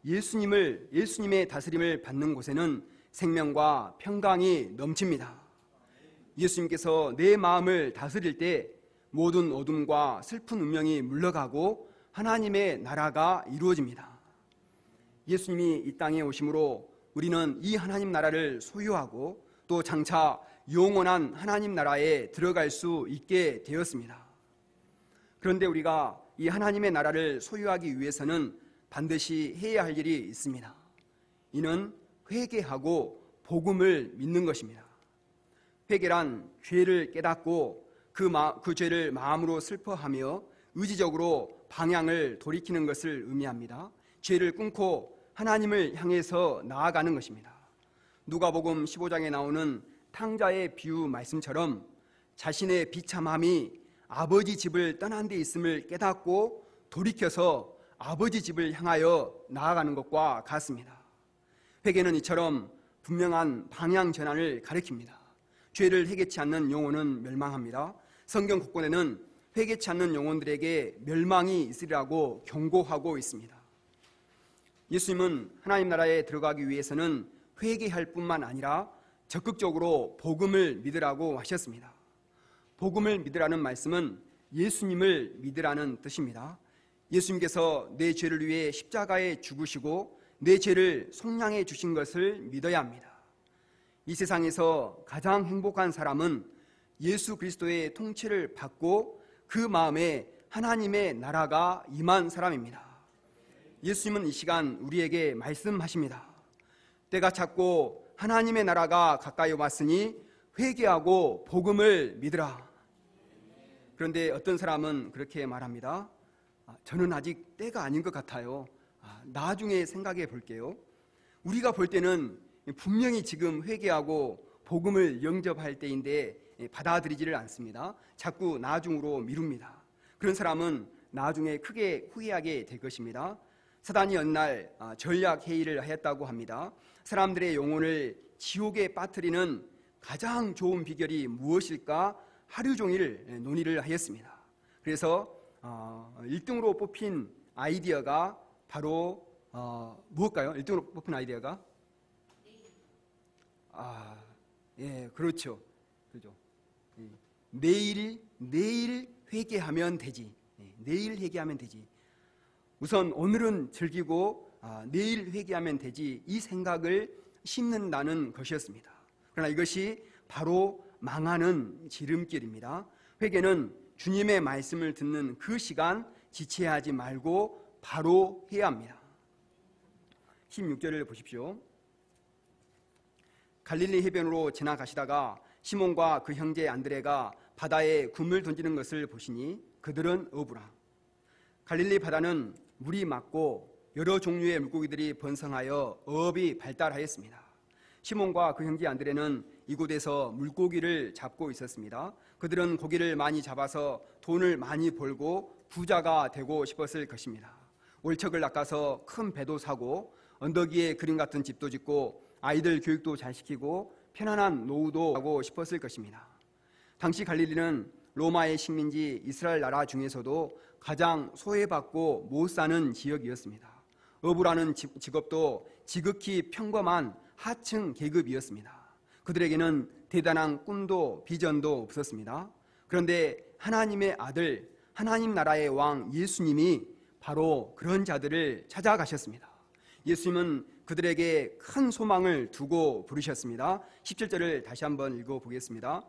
예수님의 다스림을 받는 곳에는 생명과 평강이 넘칩니다. 예수님께서 내 마음을 다스릴 때 모든 어둠과 슬픈 운명이 물러가고 하나님의 나라가 이루어집니다. 예수님이 이 땅에 오심으로 우리는 이 하나님 나라를 소유하고 또 장차 영원한 하나님 나라에 들어갈 수 있게 되었습니다. 그런데 우리가 이 하나님의 나라를 소유하기 위해서는 반드시 해야 할 일이 있습니다. 이는 회개하고 복음을 믿는 것입니다. 회개란 죄를 깨닫고 그 죄를 마음으로 슬퍼하며 의지적으로 방향을 돌이키는 것을 의미합니다. 죄를 끊고 하나님을 향해서 나아가는 것입니다. 누가복음 15장에 나오는 탕자의 비유 말씀처럼 자신의 비참함이 아버지 집을 떠난 데 있음을 깨닫고 돌이켜서 아버지 집을 향하여 나아가는 것과 같습니다. 회개는 이처럼 분명한 방향 전환을 가리킵니다. 죄를 회개치 않는 영혼은 멸망합니다. 성경 곳곳에는 회개치 않는 영혼들에게 멸망이 있으리라고 경고하고 있습니다. 예수님은 하나님 나라에 들어가기 위해서는 회개할 뿐만 아니라 적극적으로 복음을 믿으라고 하셨습니다. 복음을 믿으라는 말씀은 예수님을 믿으라는 뜻입니다. 예수님께서 내 죄를 위해 십자가에 죽으시고 내 죄를 속량해 주신 것을 믿어야 합니다. 이 세상에서 가장 행복한 사람은 예수 그리스도의 통치를 받고 그 마음에 하나님의 나라가 임한 사람입니다. 예수님은 이 시간 우리에게 말씀하십니다. 때가 찼고 하나님의 나라가 가까이 왔으니 회개하고 복음을 믿으라. 그런데 어떤 사람은 그렇게 말합니다. 저는 아직 때가 아닌 것 같아요. 나중에 생각해 볼게요. 우리가 볼 때는 분명히 지금 회개하고 복음을 영접할 때인데 받아들이지를 않습니다. 자꾸 나중으로 미룹니다. 그런 사람은 나중에 크게 후회하게 될 것입니다. 사단이 어느 날 전략 회의를 하였다고 합니다. 사람들의 영혼을 지옥에 빠뜨리는 가장 좋은 비결이 무엇일까 하루 종일 논의를 하였습니다. 그래서 1등으로 뽑힌 아이디어가 바로 무엇일까요? 1등으로 뽑힌 아이디어가? 그렇죠. 내일 회개하면 되지. 내일 회개하면 되지. 우선 오늘은 즐기고 내일 회개하면 되지. 이 생각을 심는다는 것이었습니다. 그러나 이것이 바로 망하는 지름길입니다. 회개는 주님의 말씀을 듣는 그 시간 지체하지 말고 바로 해야 합니다. 16절을 보십시오. 갈릴리 해변으로 지나가시다가 시몬과 그 형제 안드레가 바다에 굼을 던지는 것을 보시니 그들은 어부라. 갈릴리 바다는 물이 맑고 여러 종류의 물고기들이 번성하여 어업이 발달하였습니다. 시몬과 그 형제 안드레는 이곳에서 물고기를 잡고 있었습니다. 그들은 고기를 많이 잡아서 돈을 많이 벌고 부자가 되고 싶었을 것입니다. 월척을 낚아서 큰 배도 사고 언덕 위에 그림 같은 집도 짓고 아이들 교육도 잘 시키고 편안한 노후도 하고 싶었을 것입니다. 당시 갈릴리는 로마의 식민지 이스라엘 나라 중에서도 가장 소외받고 못 사는 지역이었습니다. 어부라는 직업도 지극히 평범한 하층 계급이었습니다. 그들에게는 대단한 꿈도 비전도 없었습니다. 그런데 하나님의 아들, 하나님 나라의 왕 예수님이 바로 그런 자들을 찾아가셨습니다. 예수님은 그들에게 큰 소망을 두고 부르셨습니다. 17절을 다시 한번 읽어보겠습니다.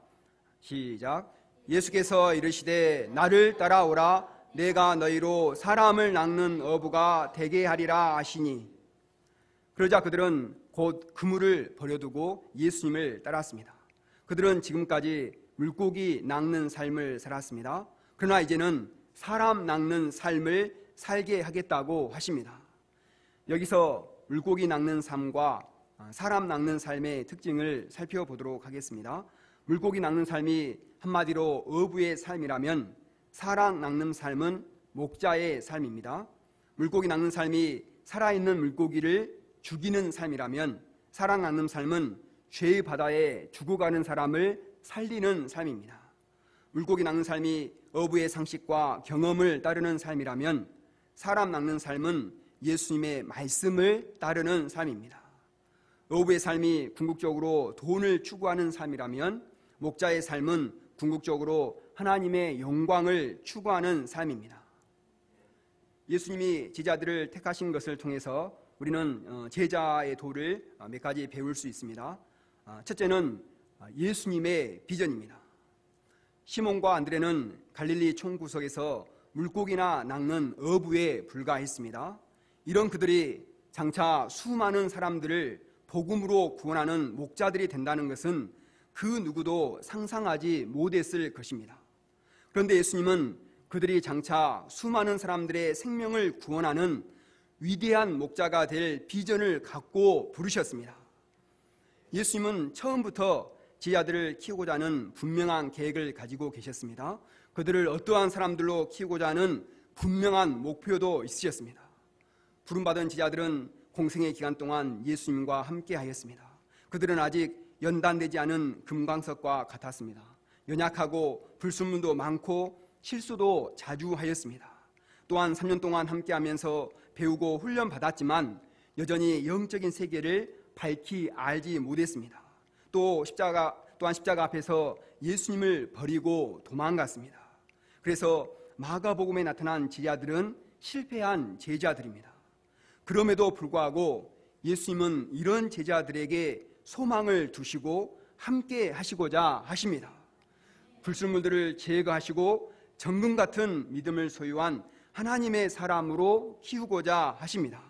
시작. 예수께서 이르시되 나를 따라오라. 내가 너희로 사람을 낚는 어부가 되게 하리라 하시니. 그러자 그들은 곧 그물을 버려두고 예수님을 따랐습니다. 그들은 지금까지 물고기 낚는 삶을 살았습니다. 그러나 이제는 사람 낚는 삶을 살게 하겠다고 하십니다. 여기서 물고기 낚는 삶과 사람 낚는 삶의 특징을 살펴보도록 하겠습니다. 물고기 낚는 삶이 한마디로 어부의 삶이라면 사람 낚는 삶은 목자의 삶입니다. 물고기 낚는 삶이 살아있는 물고기를 죽이는 삶이라면 사람 낚는 삶은 죄의 바다에 죽어가는 사람을 살리는 삶입니다. 물고기 낚는 삶이 어부의 상식과 경험을 따르는 삶이라면 사람 낚는 삶은 예수님의 말씀을 따르는 삶입니다. 어부의 삶이 궁극적으로 돈을 추구하는 삶이라면 목자의 삶은 궁극적으로 하나님의 영광을 추구하는 삶입니다. 예수님이 제자들을 택하신 것을 통해서 우리는 제자의 도를 몇 가지 배울 수 있습니다. 첫째는 예수님의 비전입니다. 시몬과 안드레는 갈릴리 총구석에서 물고기나 낚는 어부에 불과했습니다. 이런 그들이 장차 수많은 사람들을 복음으로 구원하는 목자들이 된다는 것은 그 누구도 상상하지 못했을 것입니다. 그런데 예수님은 그들이 장차 수많은 사람들의 생명을 구원하는 위대한 목자가 될 비전을 갖고 부르셨습니다. 예수님은 처음부터 제자들을 키우고자 하는 분명한 계획을 가지고 계셨습니다. 그들을 어떠한 사람들로 키우고자 하는 분명한 목표도 있으셨습니다. 부름받은 제자들은 공생의 기간 동안 예수님과 함께 하였습니다. 그들은 아직 연단되지 않은 금광석과 같았습니다. 연약하고 불순물도 많고 실수도 자주 하였습니다. 또한 3년 동안 함께하면서 배우고 훈련받았지만 여전히 영적인 세계를 밝히 알지 못했습니다. 또한 십자가 앞에서 예수님을 버리고 도망갔습니다. 그래서 마가복음에 나타난 제자들은 실패한 제자들입니다. 그럼에도 불구하고 예수님은 이런 제자들에게 소망을 두시고 함께 하시고자 하십니다. 불순물들을 제거하시고 정금 같은 믿음을 소유한 하나님의 사람으로 키우고자 하십니다.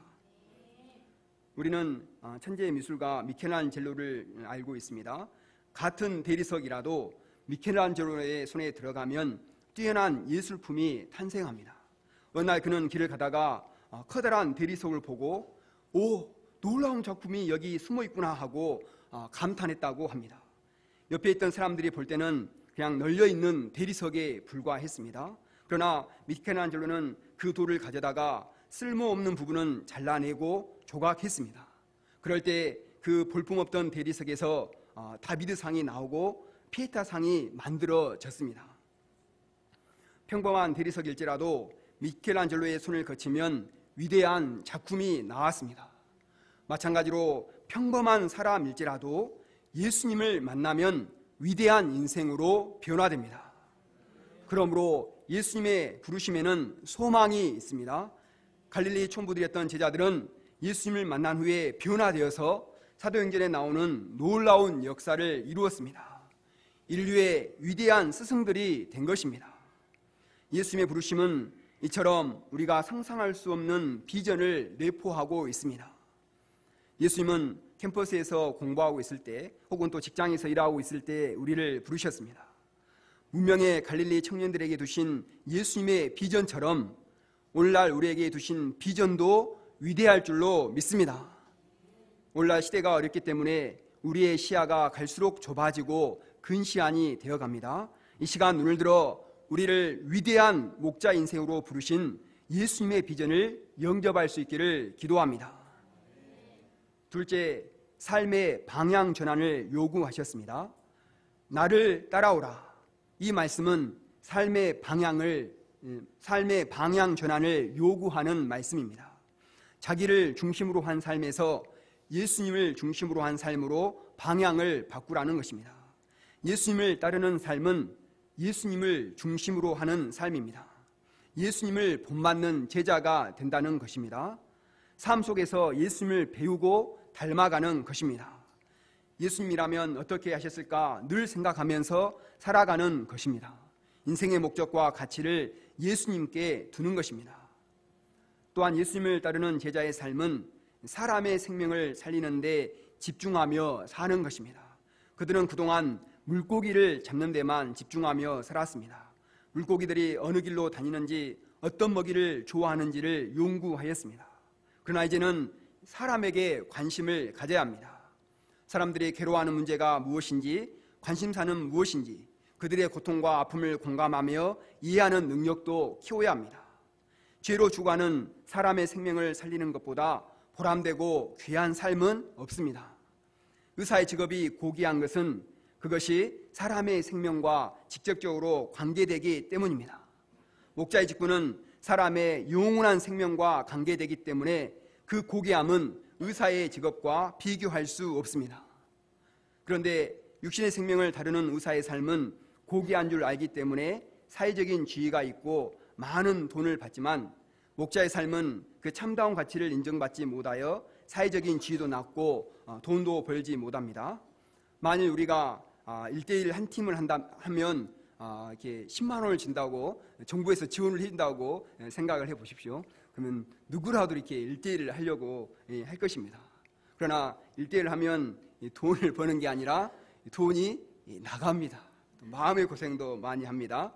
우리는 천재의 미술가 미켈란젤로를 알고 있습니다. 같은 대리석이라도 미켈란젤로의 손에 들어가면 뛰어난 예술품이 탄생합니다. 어느 날 그는 길을 가다가 커다란 대리석을 보고 놀라운 작품이 여기 숨어 있구나 하고 감탄했다고 합니다. 옆에 있던 사람들이 볼 때는 그냥 널려있는 대리석에 불과했습니다. 그러나 미켈란젤로는 그 돌을 가져다가 쓸모없는 부분은 잘라내고 조각했습니다. 그럴 때 그 볼품없던 대리석에서 다비드상이 나오고 피에타상이 만들어졌습니다. 평범한 대리석일지라도 미켈란젤로의 손을 거치면 위대한 작품이 나왔습니다. 마찬가지로 평범한 사람일지라도 예수님을 만나면 위대한 인생으로 변화됩니다. 그러므로 예수님의 부르심에는 소망이 있습니다. 갈릴리 총부들이었던 제자들은 예수님을 만난 후에 변화되어서 사도행전에 나오는 놀라운 역사를 이루었습니다. 인류의 위대한 스승들이 된 것입니다. 예수님의 부르심은 이처럼 우리가 상상할 수 없는 비전을 내포하고 있습니다. 예수님은 캠퍼스에서 공부하고 있을 때 혹은 또 직장에서 일하고 있을 때 우리를 부르셨습니다. 문명의 갈릴리 청년들에게 두신 예수님의 비전처럼 오늘날 우리에게 두신 비전도 위대할 줄로 믿습니다. 오늘날 시대가 어렵기 때문에 우리의 시야가 갈수록 좁아지고 근시안이 되어갑니다. 이 시간 눈을 들어 우리를 위대한 목자 인생으로 부르신 예수님의 비전을 영접할 수 있기를 기도합니다. 둘째, 삶의 방향 전환을 요구하셨습니다. 나를 따라오라. 이 말씀은 삶의 방향 전환을 요구하는 말씀입니다. 자기를 중심으로 한 삶에서 예수님을 중심으로 한 삶으로 방향을 바꾸라는 것입니다. 예수님을 따르는 삶은 예수님을 중심으로 하는 삶입니다. 예수님을 본받는 제자가 된다는 것입니다. 삶 속에서 예수님을 배우고 닮아가는 것입니다. 예수님이라면 어떻게 하셨을까 늘 생각하면서 살아가는 것입니다. 인생의 목적과 가치를 예수님께 두는 것입니다. 또한 예수님을 따르는 제자의 삶은 사람의 생명을 살리는 데 집중하며 사는 것입니다. 그들은 그동안 물고기를 잡는 데만 집중하며 살았습니다. 물고기들이 어느 길로 다니는지 어떤 먹이를 좋아하는지를 연구하였습니다. 그러나 이제는 사람에게 관심을 가져야 합니다. 사람들이 괴로워하는 문제가 무엇인지, 관심사는 무엇인지, 그들의 고통과 아픔을 공감하며 이해하는 능력도 키워야 합니다. 죄로 죽어가는 사람의 생명을 살리는 것보다 보람되고 귀한 삶은 없습니다. 의사의 직업이 고귀한 것은 그것이 사람의 생명과 직접적으로 관계되기 때문입니다. 목자의 직분은 사람의 영원한 생명과 관계되기 때문에 그 고귀함은 의사의 직업과 비교할 수 없습니다. 그런데 육신의 생명을 다루는 의사의 삶은 고귀한 줄 알기 때문에 사회적인 지위가 있고 많은 돈을 받지만, 목자의 삶은 그 참다운 가치를 인정받지 못하여 사회적인 지위도 낮고 돈도 벌지 못합니다. 만일 우리가 1대1 한 팀을 하면 이렇게 10만 원을 준다고 정부에서 지원을 해준다고 생각을 해보십시오. 그러면 누구라도 이렇게 1대1을 하려고 할 것입니다. 그러나 1대1을 하면 돈을 버는 게 아니라 돈이 나갑니다. 마음의 고생도 많이 합니다.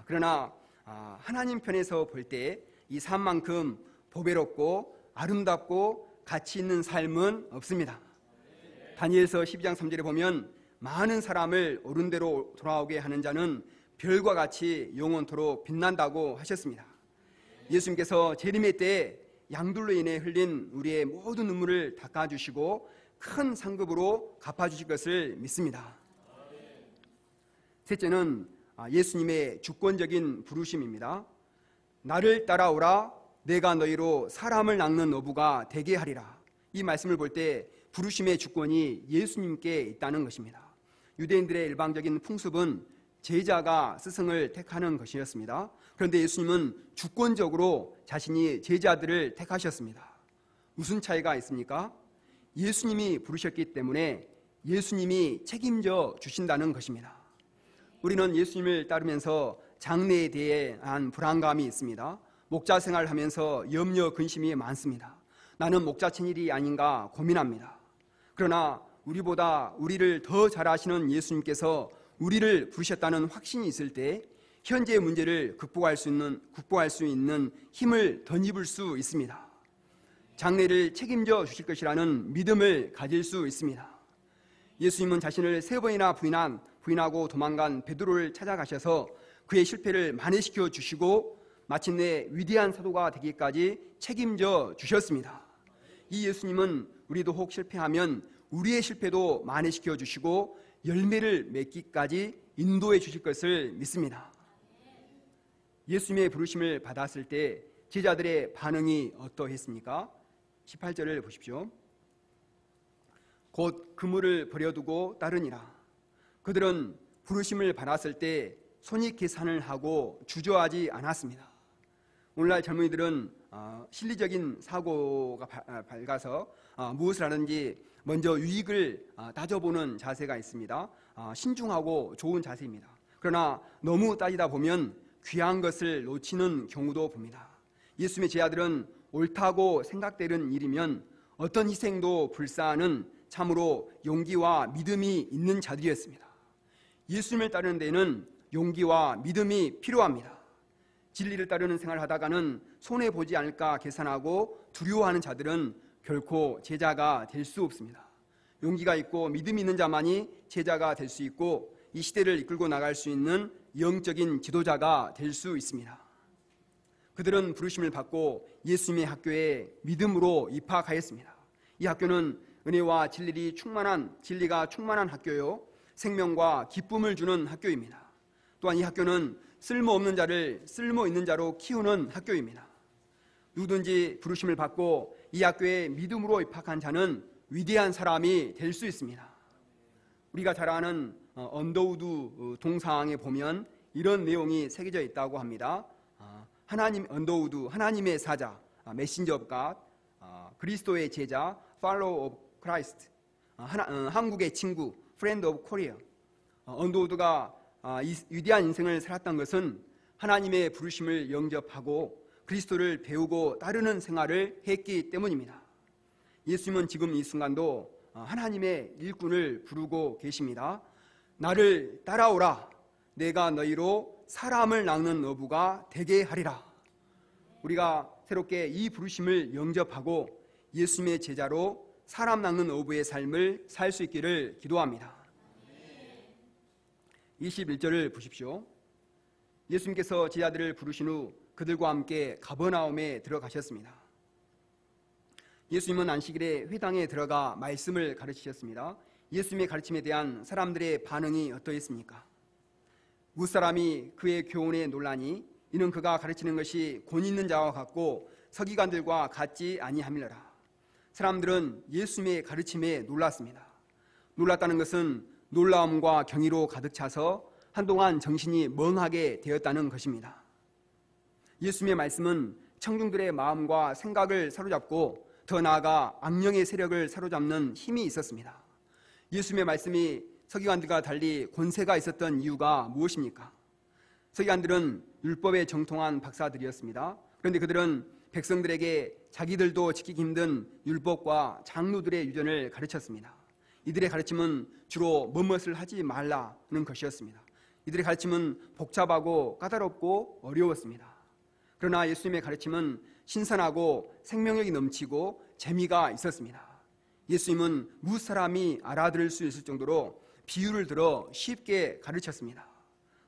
그러나 하나님 편에서 볼 때 이 삶만큼 보배롭고 아름답고 가치 있는 삶은 없습니다. 다니엘서 12장 3절에 보면 많은 사람을 옳은 대로 돌아오게 하는 자는 별과 같이 영원토록 빛난다고 하셨습니다. 예수님께서 재림의 때에 양들로 인해 흘린 우리의 모든 눈물을 닦아주시고 큰 상급으로 갚아주실 것을 믿습니다. 셋째는 예수님의 주권적인 부르심입니다. 나를 따라오라, 내가 너희로 사람을 낚는 어부가 되게 하리라. 이 말씀을 볼 때 부르심의 주권이 예수님께 있다는 것입니다. 유대인들의 일방적인 풍습은 제자가 스승을 택하는 것이었습니다. 그런데 예수님은 주권적으로 자신이 제자들을 택하셨습니다. 무슨 차이가 있습니까? 예수님이 부르셨기 때문에 예수님이 책임져 주신다는 것입니다. 우리는 예수님을 따르면서 장래에 대한 불안감이 있습니다. 목자 생활을 하면서 염려, 근심이 많습니다. 나는 목자 친일이 아닌가 고민합니다. 그러나 우리보다 우리를 더 잘 아시는 예수님께서 우리를 부르셨다는 확신이 있을 때 현재의 문제를 극복할 수 있는 힘을 덧입을 수 있습니다. 장래를 책임져 주실 것이라는 믿음을 가질 수 있습니다. 예수님은 자신을 3번이나 부인하고 도망간 베드로를 찾아가셔서 그의 실패를 만회시켜 주시고 마침내 위대한 사도가 되기까지 책임져 주셨습니다. 이 예수님은 우리도 혹 실패하면 우리의 실패도 만회시켜 주시고 열매를 맺기까지 인도해 주실 것을 믿습니다. 예수님의 부르심을 받았을 때 제자들의 반응이 어떠했습니까? 18절을 보십시오. 곧 그물을 버려두고 따르니라. 그들은 부르심을 받았을 때 손익계산을 하고 주저하지 않았습니다. 오늘날 젊은이들은 실리적인 사고가 밝아서 무엇을 하는지 먼저 유익을 따져보는 자세가 있습니다. 신중하고 좋은 자세입니다. 그러나 너무 따지다 보면 귀한 것을 놓치는 경우도 봅니다. 예수님의 제자들은 옳다고 생각되는 일이면 어떤 희생도 불사하는 참으로 용기와 믿음이 있는 자들이었습니다. 예수님을 따르는 데는 용기와 믿음이 필요합니다. 진리를 따르는 생활을 하다가는 손해보지 않을까 계산하고 두려워하는 자들은 결코 제자가 될 수 없습니다. 용기가 있고 믿음이 있는 자만이 제자가 될 수 있고 이 시대를 이끌고 나갈 수 있는 영적인 지도자가 될 수 있습니다. 그들은 부르심을 받고 예수님의 학교에 믿음으로 입학하였습니다. 이 학교는 은혜와 진리가 충만한 학교요, 생명과 기쁨을 주는 학교입니다. 또한 이 학교는 쓸모없는 자를 쓸모 있는 자로 키우는 학교입니다. 누구든지 부르심을 받고 이 학교에 믿음으로 입학한 자는 위대한 사람이 될 수 있습니다. 우리가 잘 아는 언더우드 동상에 보면 이런 내용이 새겨져 있다고 합니다. 언더우드, 하나님의 사자, 메신저 오브 갓, 그리스도의 제자, 팔로우 오브 크라이스트, 한국의 친구, 프렌드 오브 코리아. 언더우드가 이 위대한 인생을 살았던 것은 하나님의 부르심을 영접하고 그리스도를 배우고 따르는 생활을 했기 때문입니다. 예수님은 지금 이 순간도 하나님의 일꾼을 부르고 계십니다. 나를 따라오라, 내가 너희로 사람을 낚는 어부가 되게 하리라. 우리가 새롭게 이 부르심을 영접하고 예수님의 제자로 사람 낚는 어부의 삶을 살 수 있기를 기도합니다. 21절을 보십시오. 예수님께서 제자들을 부르신 후 그들과 함께 가버나움에 들어가셨습니다. 예수님은 안식일에 회당에 들어가 말씀을 가르치셨습니다. 예수님의 가르침에 대한 사람들의 반응이 어떠했습니까? 무사람이 그의 교훈에 놀라니 이는 그가 가르치는 것이 권 있는 자와 같고 서기관들과 같지 아니함이라. 사람들은 예수님의 가르침에 놀랐습니다. 놀랐다는 것은 놀라움과 경이로 가득 차서 한동안 정신이 멍하게 되었다는 것입니다. 예수님의 말씀은 청중들의 마음과 생각을 사로잡고 더 나아가 악령의 세력을 사로잡는 힘이 있었습니다. 예수님의 말씀이 서기관들과 달리 권세가 있었던 이유가 무엇입니까? 서기관들은 율법에 정통한 박사들이었습니다. 그런데 그들은 백성들에게 자기들도 지키기 힘든 율법과 장로들의 유전을 가르쳤습니다. 이들의 가르침은 주로 무엇을 하지 말라는 것이었습니다. 이들의 가르침은 복잡하고 까다롭고 어려웠습니다. 그러나 예수님의 가르침은 신선하고 생명력이 넘치고 재미가 있었습니다. 예수님은 무엇 사람이 알아들을 수 있을 정도로 비유를 들어 쉽게 가르쳤습니다.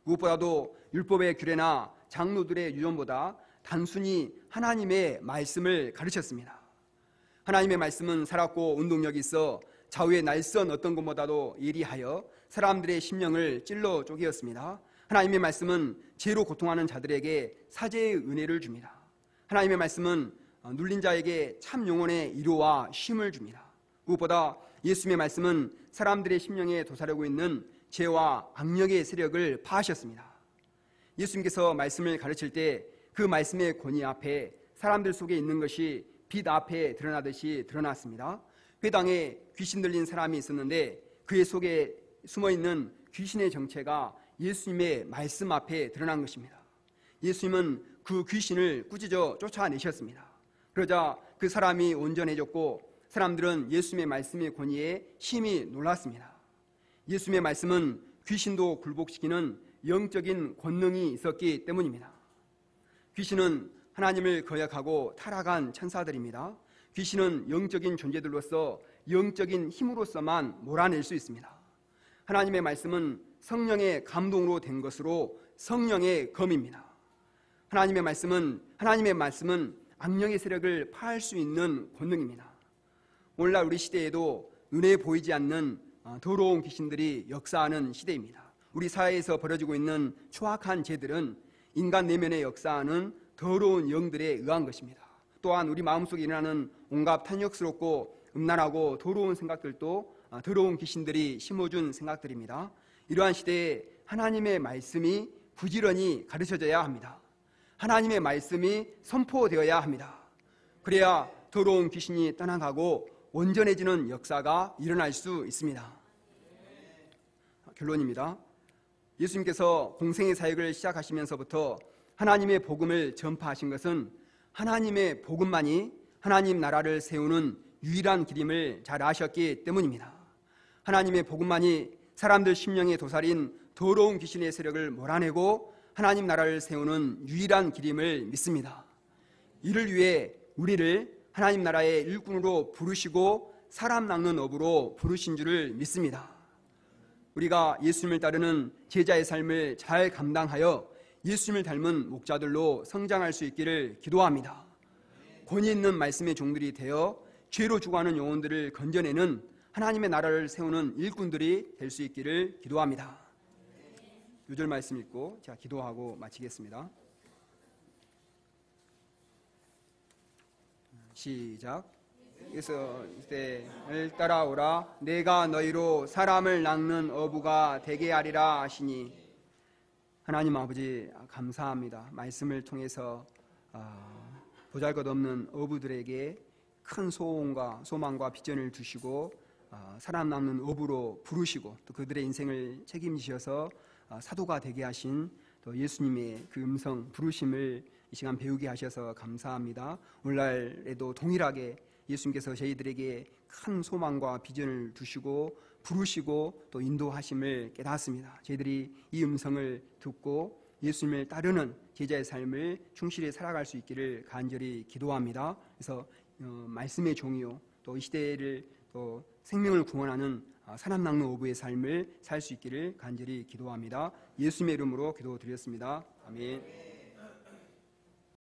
무엇보다도 율법의 규례나 장로들의 유전보다 단순히 하나님의 말씀을 가르쳤습니다. 하나님의 말씀은 살았고 운동력이 있어 좌우의 날선 어떤 것보다도 예리하여 사람들의 심령을 찔러 쪼개었습니다. 하나님의 말씀은 죄로 고통하는 자들에게 사죄의 은혜를 줍니다. 하나님의 말씀은 눌린 자에게 참 영혼의 위로와 쉼을 줍니다. 무엇보다 예수님의 말씀은 사람들의 심령에 도사리고 있는 죄와 악령의 세력을 파하셨습니다. 예수님께서 말씀을 가르칠 때 그 말씀의 권위 앞에 사람들 속에 있는 것이 빛 앞에 드러나듯이 드러났습니다. 회당에 귀신 들린 사람이 있었는데 그의 속에 숨어있는 귀신의 정체가 예수님의 말씀 앞에 드러난 것입니다. 예수님은 그 귀신을 꾸짖어 쫓아내셨습니다. 그러자 그 사람이 온전해졌고 사람들은 예수님의 말씀의 권위에 심히 놀랐습니다. 예수님의 말씀은 귀신도 굴복시키는 영적인 권능이 있었기 때문입니다. 귀신은 하나님을 거역하고 타락한 천사들입니다. 귀신은 영적인 존재들로서 영적인 힘으로서만 몰아낼 수 있습니다. 하나님의 말씀은 성령의 감동으로 된 것으로 성령의 검입니다. 하나님의 말씀은 악령의 세력을 파할 수 있는 권능입니다. 오늘날 우리 시대에도 눈에 보이지 않는 더러운 귀신들이 역사하는 시대입니다. 우리 사회에서 벌어지고 있는 추악한 죄들은 인간 내면에 역사하는 더러운 영들에 의한 것입니다. 또한 우리 마음속에 일어나는 온갖 탐욕스럽고 음란하고 더러운 생각들도 더러운 귀신들이 심어준 생각들입니다. 이러한 시대에 하나님의 말씀이 부지런히 가르쳐져야 합니다. 하나님의 말씀이 선포되어야 합니다. 그래야 더러운 귀신이 떠나가고 온전해지는 역사가 일어날 수 있습니다. 결론입니다. 예수님께서 공생의 사역을 시작하시면서부터 하나님의 복음을 전파하신 것은 하나님의 복음만이 하나님 나라를 세우는 유일한 길임을 잘 아셨기 때문입니다. 하나님의 복음만이 사람들 심령에 도사린 더러운 귀신의 세력을 몰아내고 하나님 나라를 세우는 유일한 길임을 믿습니다. 이를 위해 우리를 하나님 나라의 일꾼으로 부르시고 사람 낚는 업으로 부르신 줄을 믿습니다. 우리가 예수님을 따르는 제자의 삶을 잘 감당하여 예수님을 닮은 목자들로 성장할 수 있기를 기도합니다. 권위 있는 말씀의 종들이 되어 죄로 죽어가는 영혼들을 건져내는 하나님의 나라를 세우는 일꾼들이 될 수 있기를 기도합니다. 요절 말씀 읽고 제가 기도하고 마치겠습니다. 시작. 그래서 이때를 따라오라. 내가 너희로 사람을 낚는 어부가 되게 하리라 하시니. 하나님 아버지 감사합니다. 말씀을 통해서 보잘것없는 어부들에게 큰 소망과 비전을 주시고 사람 낚는 어부로 부르시고 또 그들의 인생을 책임지셔서 사도가 되게 하신 또 예수님의 그 음성 부르심을 이 시간 배우게 하셔서 감사합니다. 오늘날에도 동일하게 예수님께서 저희들에게 큰 소망과 비전을 주시고 부르시고 또 인도하심을 깨닫습니다. 저희들이 이 음성을 듣고 예수님을 따르는 제자의 삶을 충실히 살아갈 수 있기를 간절히 기도합니다. 그래서 말씀의 종이요 또 이 시대를 또 생명을 구원하는 사람 낚는 어부의 삶을 살 수 있기를 간절히 기도합니다. 예수님의 이름으로 기도드렸습니다. 아멘.